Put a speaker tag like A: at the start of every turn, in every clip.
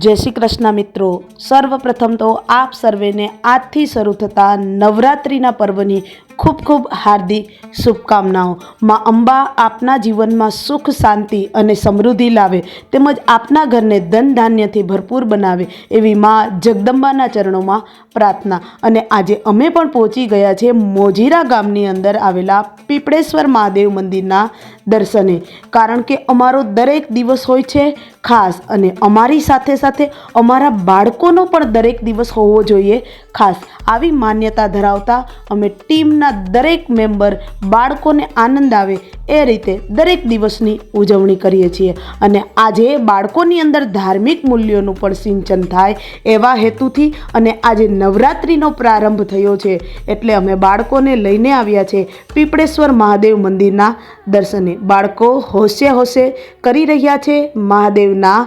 A: जय श्री कृष्ण मित्रों। सर्वप्रथम तो आप सर्वेने આજથી શરૂ થતા નવરાત્રિના પર્વની ખૂબ ખૂબ હાર્દિક શુભકામનાઓ। માં અંબા આપના જીવનમાં સુખ શાંતિ અને સમૃદ્ધિ લાવે તેમજ આપના ઘરને ધન ધાન્યથી ભરપૂર બનાવે એવી માં જગદંબાના ચરણોમાં પ્રાર્થના। અને આજે અમે પણ પહોંચી ગયા છે મોજીરા ગામની અંદર આવેલા પીપળેશ્વર મહાદેવ મંદિરના દર્શને, કારણ કે અમારો દરેક દિવસ હોય છે ખાસ, અને અમારી સાથે સાથે અમારા બાળકોનો પણ દરેક દિવસ હોવો જોઈએ ખાસ। આવી માન્યતા ધરાવતા અમે ટીમના દરેક મેમ્બર બાળકોને આનંદ આવે એ રીતે દરેક દિવસની ઉજવણી કરીએ છીએ। અને આજે બાળકોની અંદર ધાર્મિક મૂલ્યોનું પણ સિંચન થાય એવા હેતુથી અને આજે નવરાત્રિનો પ્રારંભ થયો છે એટલે અમે બાળકોને લઈને આવ્યા છે પીપળેશ્વર મહાદેવ મંદિરના દર્શને। બાળકો હોશે હોશે કરી રહ્યા છે મહાદેવના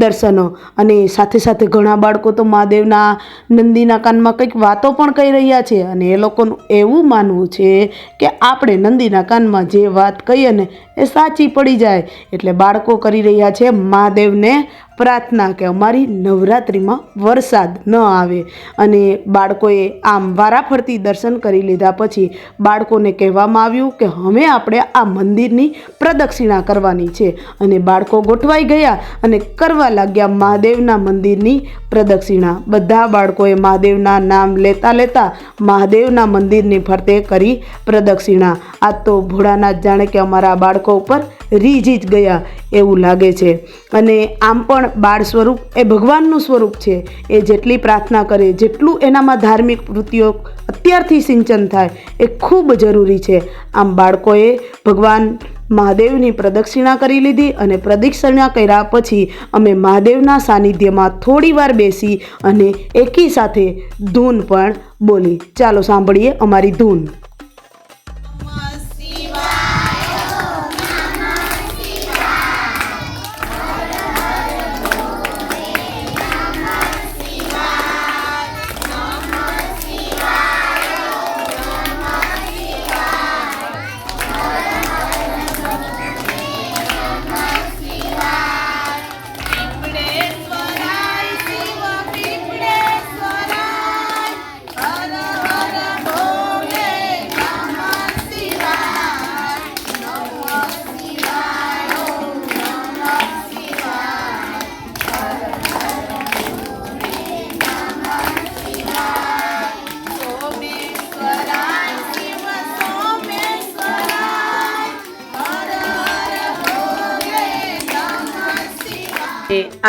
A: દર્શનો, અને સાથે સાથે ઘણા બાળકો તો મહાદેવના નંદીના કાનમાં કંઈક વાતો પણ કહી રહ્યા છે, અને એ લોકોનું એવું માનવું છે કે આપણે નંદીના કાનમાં જે વાત કહીએ ને એ સાચી પડી જાય। એટલે બાળકો કરી રહ્યા છે મહાદેવને પ્રાર્થના કે અમારી નવરાત્રિમાં વરસાદ ન આવે। અને બાળકોએ આમ વારાફરતી દર્શન કરી લીધા પછી બાળકોને કહેવામાં આવ્યું કે હવે આપણે આ મંદિરની પ્રદક્ષિણા કરવાની છે, અને બાળકો ગોઠવાઈ ગયા અને કરવા લાગ્યા મહાદેવના મંદિરની પ્રદક્ષિણા। બધા બાળકોએ મહાદેવના નામ લેતા લેતા મહાદેવના મંદિરની ફરતે કરી પ્રદક્ષિણા। આ તો ભોળાનાથ જાણે કે અમારા બાળકો ઉપર રીઝી જ ગયા એવું લાગે છે। અને આમ પણ બાળ સ્વરૂપ એ ભગવાનનું સ્વરૂપ છે, એ જેટલી પ્રાર્થના કરે જેટલું એનામાં ધાર્મિક વૃત્તિઓ અત્યારથી સિંચન થાય એ ખૂબ જરૂરી છે। આમ બાળકોએ ભગવાન મહાદેવની પ્રદક્ષિણા કરી લીધી, અને પ્રદક્ષિણા કર્યા પછી અમે મહાદેવના સાનિધ્યમાં થોડી વાર બેસી અને એકી સાથે ધૂન પણ બોલી। ચાલો સાંભળીએ અમારી ધૂન।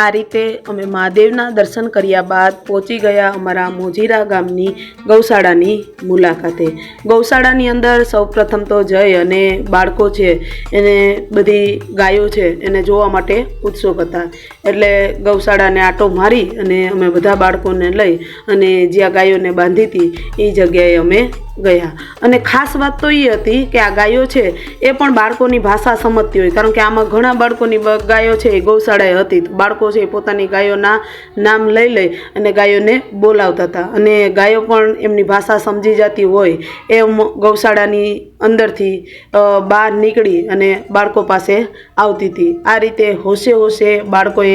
A: આ રીતે અમે મહાદેવના દર્શન કર્યા બાદ પહોંચી ગયા અમારા મોજીરા ગામની ગૌશાળાની મુલાકાતે। ગૌશાળાની અંદર સૌપ્રથમ તો જઈ અને બાળકો છે એને બધી ગાયો છે એને જોવા માટે ઉત્સુક હતા, એટલે ગૌશાળાને આંટો મારી અને અમે બધા બાળકોને લઈ અને જ્યાં ગાયોને બાંધી હતી એ જગ્યાએ અમે ગયા। અને ખાસ વાત તો એ હતી કે આ ગાયો છે એ પણ બાળકોની ભાષા સમજતી હોય, કારણ કે આમાં ઘણા બાળકોની ગાયો છે એ ગૌશાળાએ હતી, તો બાળકો છે એ પોતાની ગાયોના નામ લઈ લઈ અને ગાયોને બોલાવતા હતા, અને ગાયો પણ એમની ભાષા સમજી જતી હોય એમ ગૌશાળાની અંદરથી બહાર નીકળી અને બાળકો પાસે આવતી હતી। આ રીતે હોશે હોશે બાળકોએ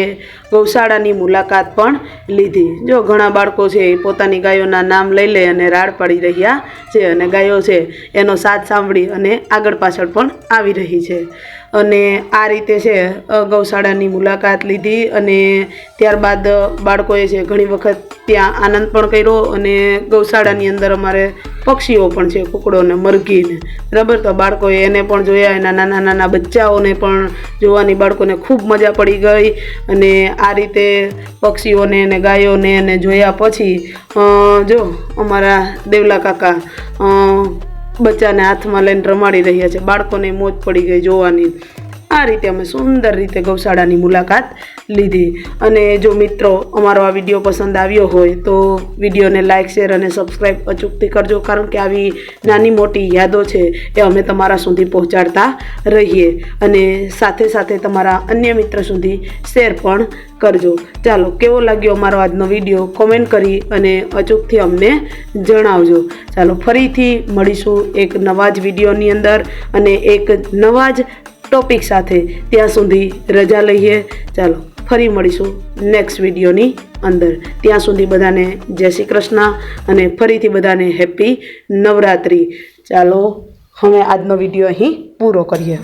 A: ગૌશાળાની મુલાકાત પણ લીધી। જો ઘણા બાળકો છે એ પોતાની ગાયોના નામ લઈ લે અને રાડ પાડી રહ્યા છે, અને ગાયો છે એનો સાથ સાંભળી અને આગળ પાછળ પણ આવી રહી છે। અને આ રીતે છે ગૌશાળાની મુલાકાત લીધી, અને ત્યારબાદ બાળકોએ છે ઘણી વખત ત્યાં આનંદ પણ કર્યો। અને ગૌશાળાની અંદર અમારે પક્ષીઓ પણ છે, કુકડો ને મરઘીને, બરાબર, તો બાળકોએ એને પણ જોયા, એના નાના નાના બચ્ચાઓને પણ જોવાની બાળકોને ખૂબ મજા પડી ગઈ। અને આ રીતે પક્ષીઓને અને ગાયોને એને જોયા પછી જો અમારા દેવલા કાકા બચ્ચાને હાથમાં લઈને રમાડી રહ્યા છે, બાળકોને મોજ પડી ગઈ જોવાની। આ રીતે અમે સુંદર રીતે ગૌશાળાની મુલાકાત લીધી। અને જો મિત્રો અમારો આ વિડીયો પસંદ આવ્યો હોય તો વિડીયોને લાઇક શેર અને સબસ્ક્રાઈબ અચૂકથી કરજો, કારણ કે આવી નાની મોટી યાદો છે એ અમે તમારા સુધી પહોંચાડતા રહીએ, અને સાથે સાથે તમારા અન્ય મિત્ર સુધી શેર પણ કરજો। ચાલો, કેવો લાગ્યો અમારો આજનો વિડીયો કોમેન્ટ કરી અને અચૂકથી અમને જણાવજો। ચાલો, ફરીથી મળીશું એક નવા જ વિડીયોની અંદર અને એક નવા જ ટોપિક સાથે। ત્યાં સુધી રજા લઈએ। ચાલો। ફરી મળીશું નેક્સ્ટ વિડીયોની અંદર. ત્યાં સુધી બધાને જય શ્રી કૃષ્ણ અને ફરીથી બધાને હેપી નવરાત્રિ. ચાલો હવે આજનો વિડીયો અહીં પૂરો કરીએ.